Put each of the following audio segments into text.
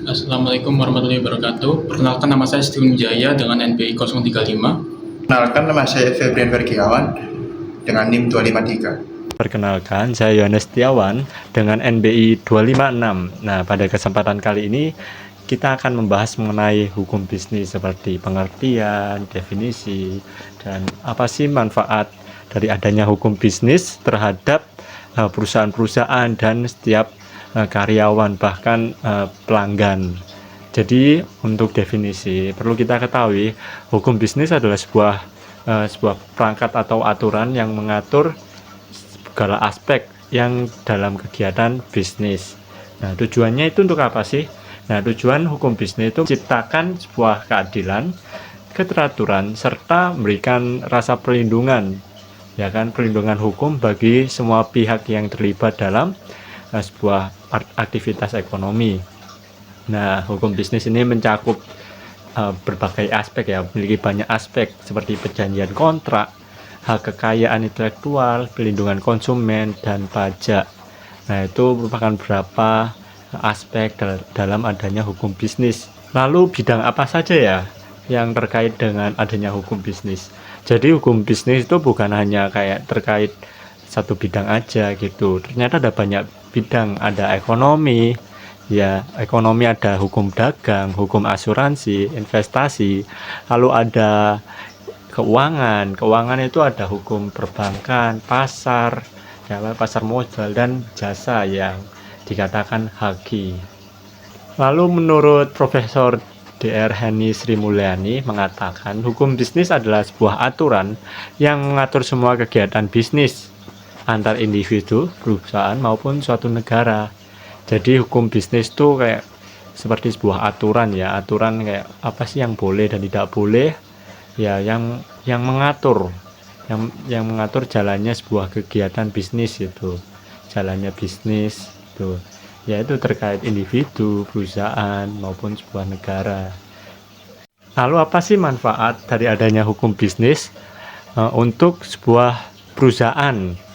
Assalamualaikum warahmatullahi wabarakatuh. Perkenalkan nama saya Steven Wijaya dengan NPI 035. Perkenalkan, nama saya Febrian Vergiawan dengan NIM 253. Perkenalkan, saya Yohanes Setiawan dengan NBI 256. Nah, pada kesempatan kali ini kita akan membahas mengenai hukum bisnis seperti pengertian, definisi, dan apa sih manfaat dari adanya hukum bisnis terhadap perusahaan-perusahaan dan setiap karyawan, bahkan pelanggan. Jadi untuk definisi perlu kita ketahui, hukum bisnis adalah sebuah perangkat atau aturan yang mengatur segala aspek yang dalam kegiatan bisnis. Nah, tujuannya itu untuk apa sih? Nah, tujuan hukum bisnis itu menciptakan sebuah keadilan, keteraturan, serta memberikan rasa perlindungan, ya kan, perlindungan hukum bagi semua pihak yang terlibat dalam sebuah aktivitas ekonomi. Nah, hukum bisnis ini mencakup berbagai aspek, ya, memiliki banyak aspek seperti perjanjian kontrak, hak kekayaan intelektual, pelindungan konsumen, dan pajak. Nah, itu merupakan beberapa aspek dalam adanya hukum bisnis. Lalu bidang apa saja ya yang terkait dengan adanya hukum bisnis? Jadi hukum bisnis itu bukan hanya kayak terkait satu bidang aja gitu. Ternyata ada banyak bidang, ada ekonomi, ya, ekonomi ada hukum dagang, hukum asuransi, investasi, lalu ada keuangan. Keuangan itu ada hukum perbankan, pasar, ya, pasar modal, dan jasa yang dikatakan haki. Lalu menurut Profesor Dr. Heni Sri Mulyani mengatakan hukum bisnis adalah sebuah aturan yang mengatur semua kegiatan bisnis antar individu, perusahaan, maupun suatu negara. Jadi hukum bisnis itu kayak seperti sebuah aturan, ya, aturan kayak apa sih yang boleh dan tidak boleh, ya, yang mengatur yang mengatur jalannya sebuah kegiatan bisnis itu, jalannya bisnis itu, yaitu terkait individu, perusahaan, maupun sebuah negara. Lalu apa sih manfaat dari adanya hukum bisnis untuk sebuah perusahaan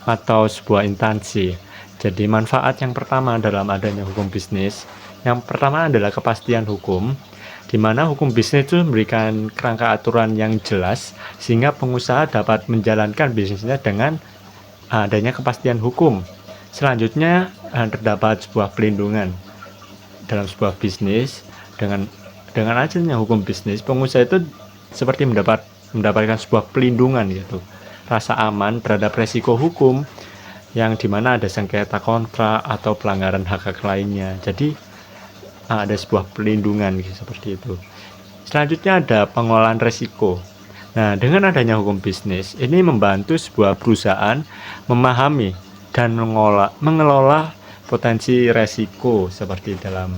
atau sebuah instansi? Jadi manfaat yang pertama dalam adanya hukum bisnis, yang pertama adalah kepastian hukum, di mana hukum bisnis itu memberikan kerangka aturan yang jelas sehingga pengusaha dapat menjalankan bisnisnya dengan adanya kepastian hukum. Selanjutnya terdapat sebuah pelindungan dalam sebuah bisnis. Dengan adanya hukum bisnis, pengusaha itu seperti mendapatkan sebuah pelindungan gitu, rasa aman terhadap resiko hukum yang dimana ada sengketa kontrak atau pelanggaran hak-hak lainnya. Jadi ada sebuah pelindungan gitu, seperti itu. Selanjutnya ada pengolahan resiko. Nah, dengan adanya hukum bisnis ini membantu sebuah perusahaan memahami dan mengelola potensi resiko seperti dalam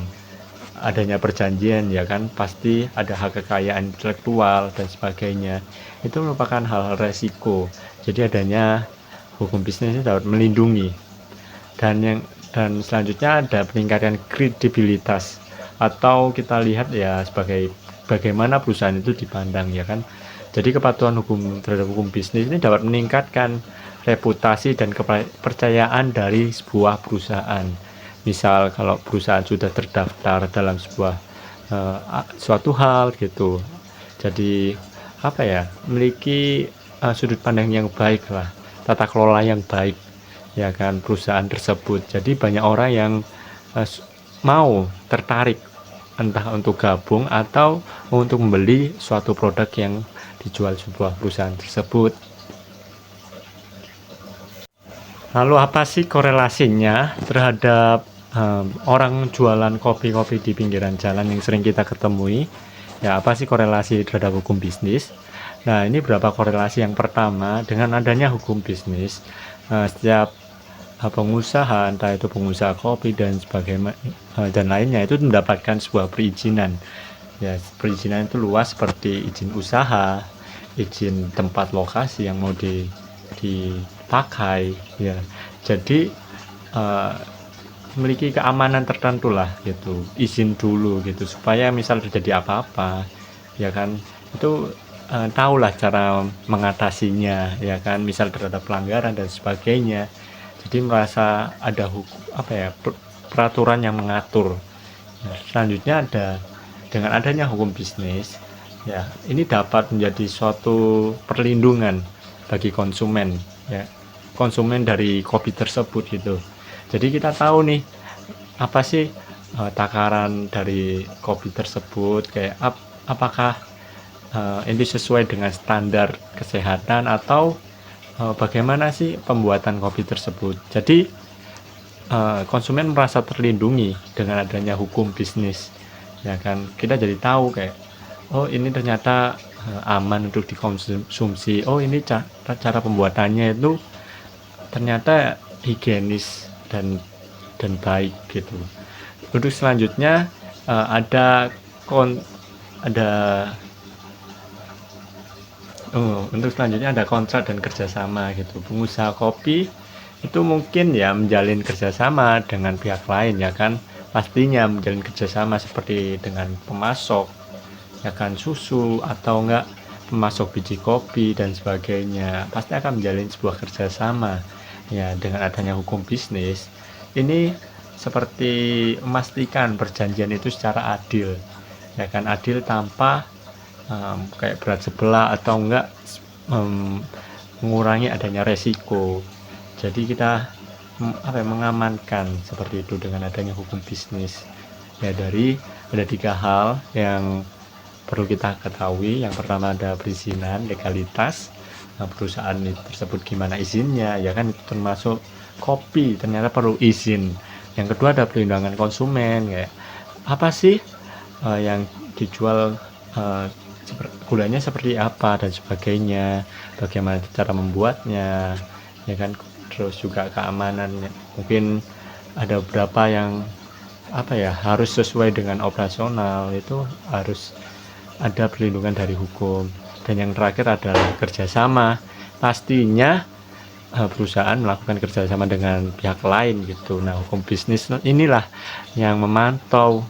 adanya perjanjian, ya kan, pasti ada hak kekayaan intelektual dan sebagainya. Itu merupakan hal-hal resiko. Jadi adanya hukum bisnis ini dapat melindungi. Dan selanjutnya ada peningkatan kredibilitas, atau kita lihat ya sebagai bagaimana perusahaan itu dipandang, ya kan. Jadi kepatuhan hukum terhadap hukum bisnis ini dapat meningkatkan reputasi dan kepercayaan dari sebuah perusahaan. Misal kalau perusahaan sudah terdaftar dalam sebuah suatu hal gitu, jadi apa ya, memiliki sudut pandang yang baik lah, tata kelola yang baik, ya kan, perusahaan tersebut. Jadi banyak orang yang mau tertarik entah untuk gabung atau untuk membeli suatu produk yang dijual sebuah perusahaan tersebut. Lalu apa sih korelasinya terhadap orang jualan kopi-kopi di pinggiran jalan yang sering kita ketemui? Ya, apa sih korelasi terhadap hukum bisnis? Nah, ini berapa korelasi. Yang pertama, dengan adanya hukum bisnis, setiap pengusaha, entah itu pengusaha kopi dan sebagainya dan lainnya, itu mendapatkan sebuah perizinan. Ya, perizinan itu luas seperti izin usaha, izin tempat lokasi yang mau dipakai, ya. Jadi memiliki keamanan tertentu lah gitu, izin dulu gitu, supaya misal terjadi apa-apa, ya kan, itu tahulah cara mengatasinya, ya kan, misal terhadap pelanggaran dan sebagainya. Jadi merasa ada hukum, apa ya, peraturan yang mengatur. Nah, selanjutnya dengan adanya hukum bisnis, ya ini dapat menjadi suatu perlindungan bagi konsumen, ya konsumen dari kopi tersebut gitu. Jadi kita tahu nih apa sih takaran dari kopi tersebut, kayak apakah ini sesuai dengan standar kesehatan atau bagaimana sih pembuatan kopi tersebut. Jadi konsumen merasa terlindungi dengan adanya hukum bisnis, ya kan. Kita jadi tahu kayak, oh ini ternyata aman untuk dikonsumsi, oh ini cara pembuatannya itu ternyata higienis dan baik gitu. Untuk selanjutnya ada untuk selanjutnya ada kontrak dan kerjasama gitu. Pengusaha kopi itu mungkin ya menjalin kerjasama dengan pihak lain, ya kan, pastinya menjalin kerjasama seperti dengan pemasok, ya kan, susu atau enggak pemasok biji kopi dan sebagainya, pasti akan menjalin sebuah kerjasama. Ya, dengan adanya hukum bisnis ini seperti memastikan perjanjian itu secara adil, ya kan, adil tanpa kayak berat sebelah atau enggak mengurangi adanya resiko. Jadi kita mengamankan seperti itu dengan adanya hukum bisnis. Ya, ada 3 hal yang perlu kita ketahui. Yang pertama ada perizinan, legalitas, perusahaan tersebut gimana izinnya, ya kan, itu termasuk kopi ternyata perlu izin. Yang kedua ada perlindungan konsumen, kayak apa sih yang dijual, gulanya seperti apa dan sebagainya, bagaimana cara membuatnya, ya kan. Terus juga keamanannya, mungkin ada beberapa yang harus sesuai dengan operasional, itu harus ada perlindungan dari hukum. Dan yang terakhir adalah kerjasama, pastinya perusahaan melakukan kerjasama dengan pihak lain gitu. Nah, hukum bisnis inilah yang memantau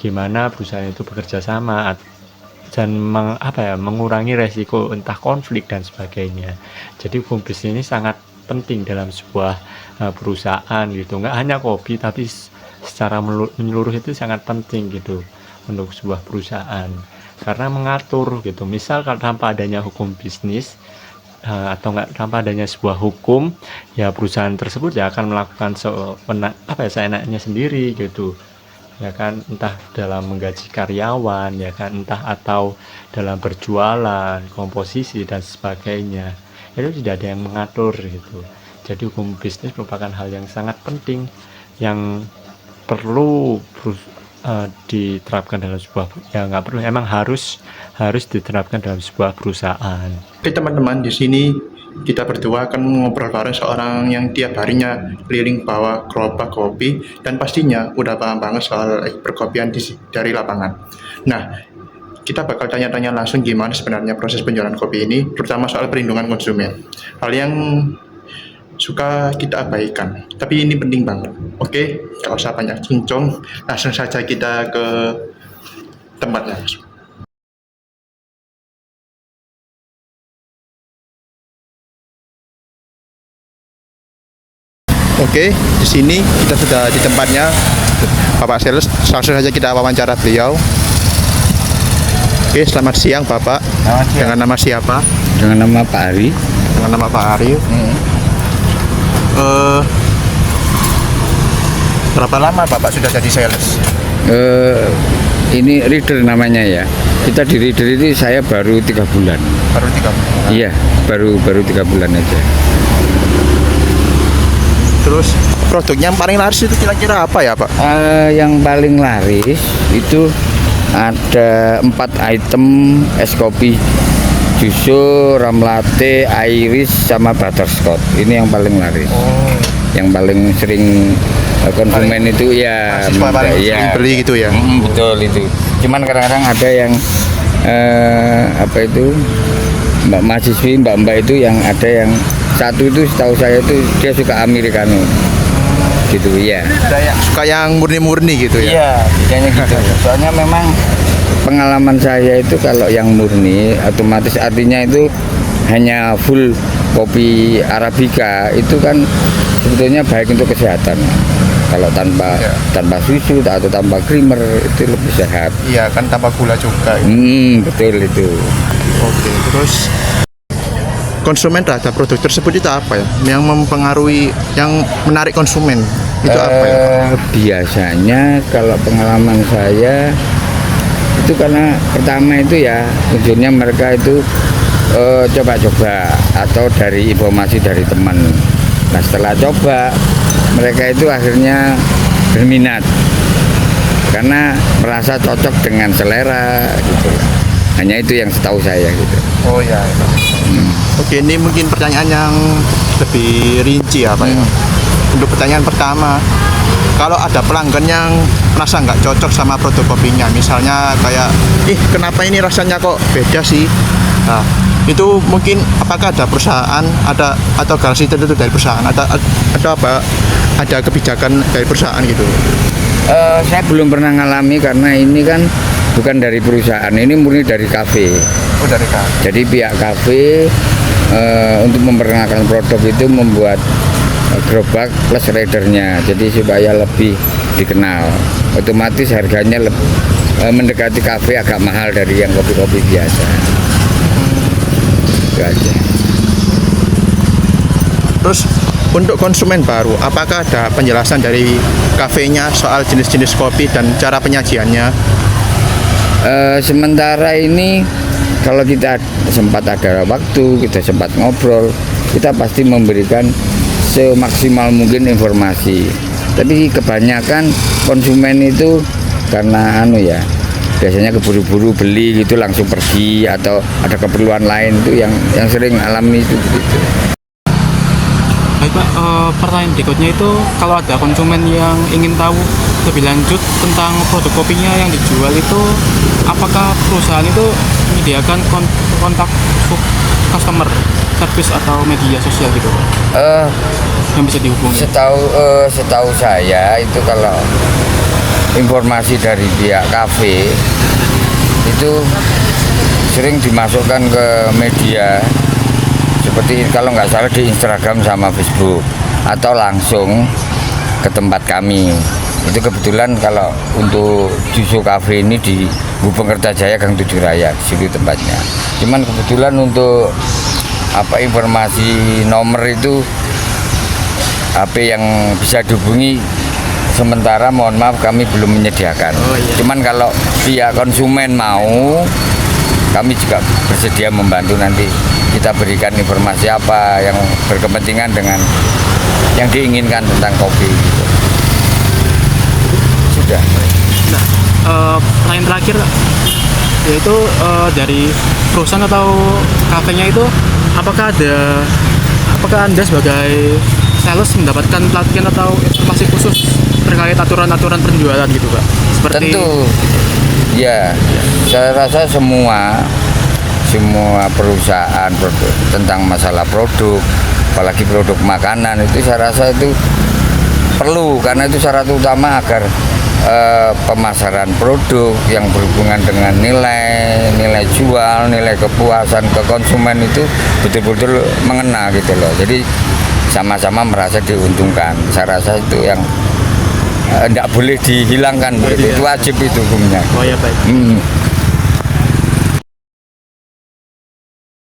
gimana perusahaan itu bekerja sama dan mengurangi resiko entah konflik dan sebagainya. Jadi hukum bisnis ini sangat penting dalam sebuah perusahaan gitu. Nggak hanya kopi, tapi secara menyeluruh itu sangat penting gitu untuk sebuah perusahaan, karena mengatur gitu. Misal kalau tanpa adanya hukum bisnis atau tanpa adanya sebuah hukum, ya perusahaan tersebut ya akan melakukan seenaknya sendiri gitu, ya kan, entah dalam menggaji karyawan, ya kan, entah atau dalam berjualan, komposisi dan sebagainya. Itu tidak ada yang mengatur gitu. Jadi hukum bisnis merupakan hal yang sangat penting yang perlu diterapkan dalam sebuah, ya nggak perlu, emang harus diterapkan dalam sebuah perusahaan. Oke teman-teman, di sini kita berdua akan ngobrol bareng seorang yang tiap harinya keliling bawa gerobak kopi dan pastinya udah paham banget soal perkopian dari lapangan. Nah, kita bakal tanya-tanya langsung gimana sebenarnya proses penjualan kopi ini, terutama soal perlindungan konsumen. Hal yang suka kita abaikan, tapi ini penting banget. Oke, gak usah banyak cincong, langsung saja kita ke tempatnya. Oke, di sini kita sudah di tempatnya Bapak Sales. Langsung saja kita wawancara beliau. Oke, selamat siang Bapak. Selamat siang. Dengan nama siapa? Dengan nama Pak Ari. Dengan nama Pak Ari. Berapa lama Bapak sudah jadi sales? Ini reader namanya ya. Kita di reader ini saya baru 3 bulan. Baru 3 bulan. Iya, baru 3 bulan aja. Terus produknya yang paling laris itu kira-kira apa ya Pak? Yang paling laris itu ada 4 item es kopi, susu, ram latte, iris, sama butterscotch. Ini yang paling laris. Yang paling sering konsumen itu ya, sering beli gitu ya. Betul itu. Cuman kadang-kadang ada yang mbak mahasiswi, mbak itu yang ada yang satu itu setahu saya itu dia suka americano gitu ya. Suka yang murni-murni gitu ya. Iya, bedanya gitu. Soalnya memang pengalaman saya itu kalau yang murni otomatis artinya itu hanya full kopi arabica, itu kan sebetulnya baik untuk kesehatan. Kalau tanpa Ya. tanpa susu atau tanpa creamer itu lebih sehat. Iya kan tanpa gula juga. Betul itu. Oke, terus konsumen terhadap produk tersebut itu apa ya? Yang mempengaruhi, yang menarik konsumen itu apa ya? Biasanya kalau pengalaman saya itu karena pertama itu ya tujuannya mereka itu coba-coba atau dari informasi dari teman. Nah setelah coba mereka itu akhirnya berminat karena merasa cocok dengan selera gitu. Hanya itu yang setahu saya gitu. Oh ya. Oke, ini mungkin pertanyaan yang lebih rinci ya Pak ya. Untuk pertanyaan pertama, kalau ada pelanggan yang merasa nggak cocok sama produk kopinya, misalnya kayak, kenapa ini rasanya kok beda sih? Nah, itu mungkin apakah ada perusahaan, ada atau garansi tertentu dari perusahaan, atau apa? Ada kebijakan dari perusahaan gitu? Saya belum pernah ngalami karena ini kan bukan dari perusahaan, ini murni dari kafe. Oh dari Kak. Jadi pihak kafe untuk memperkenalkan produk itu membuat gerobak plus ridernya, jadi supaya lebih dikenal. Otomatis harganya mendekati kafe agak mahal dari yang kopi-kopi biasa. Itu aja. Terus untuk konsumen baru, apakah ada penjelasan dari kafenya soal jenis-jenis kopi dan cara penyajiannya? Sementara ini kalau kita sempat ada waktu, kita sempat ngobrol, kita pasti memberikan semaksimal mungkin informasi. Tapi kebanyakan konsumen itu karena biasanya keburu-buru beli gitu langsung pergi atau ada keperluan lain itu yang sering alami itu gitu. Baik Pak, pertanyaan berikutnya itu kalau ada konsumen yang ingin tahu lebih lanjut tentang produk kopinya yang dijual itu, apakah perusahaan itu menyediakan kontak customer service atau media sosial gitu Pak, yang bisa dihubungi? Setahu saya itu kalau informasi dari pihak kafe itu sering dimasukkan ke media. Seperti kalau nggak salah di Instagram sama Facebook atau langsung ke tempat kami. Itu kebetulan kalau untuk Juso Cafe ini di Gubeng Kertajaya Gang 7 Raya, di situ tempatnya. Cuman kebetulan untuk informasi nomor itu HP yang bisa dihubungi sementara mohon maaf kami belum menyediakan. Cuman kalau pihak konsumen mau, kami juga bersedia membantu, nanti kita berikan informasi apa yang berkepentingan dengan yang diinginkan tentang kopi gitu. Sudah. Nah, pertanyaan terakhir yaitu dari perusahaan atau kafenya itu apakah Anda sebagai sales mendapatkan pelatihan atau informasi khusus terkait aturan-aturan penjualan gitu Pak? Seperti Tentu ya, saya rasa semua perusahaan produk tentang masalah produk, apalagi produk makanan itu saya rasa itu perlu, karena itu syarat utama agar pemasaran produk yang berhubungan dengan nilai jual, nilai kepuasan ke konsumen itu betul-betul mengena gitu loh. Jadi sama-sama merasa diuntungkan. Saya rasa itu yang tidak boleh dihilangkan, itu wajib itu hukumnya. Oh ya baik.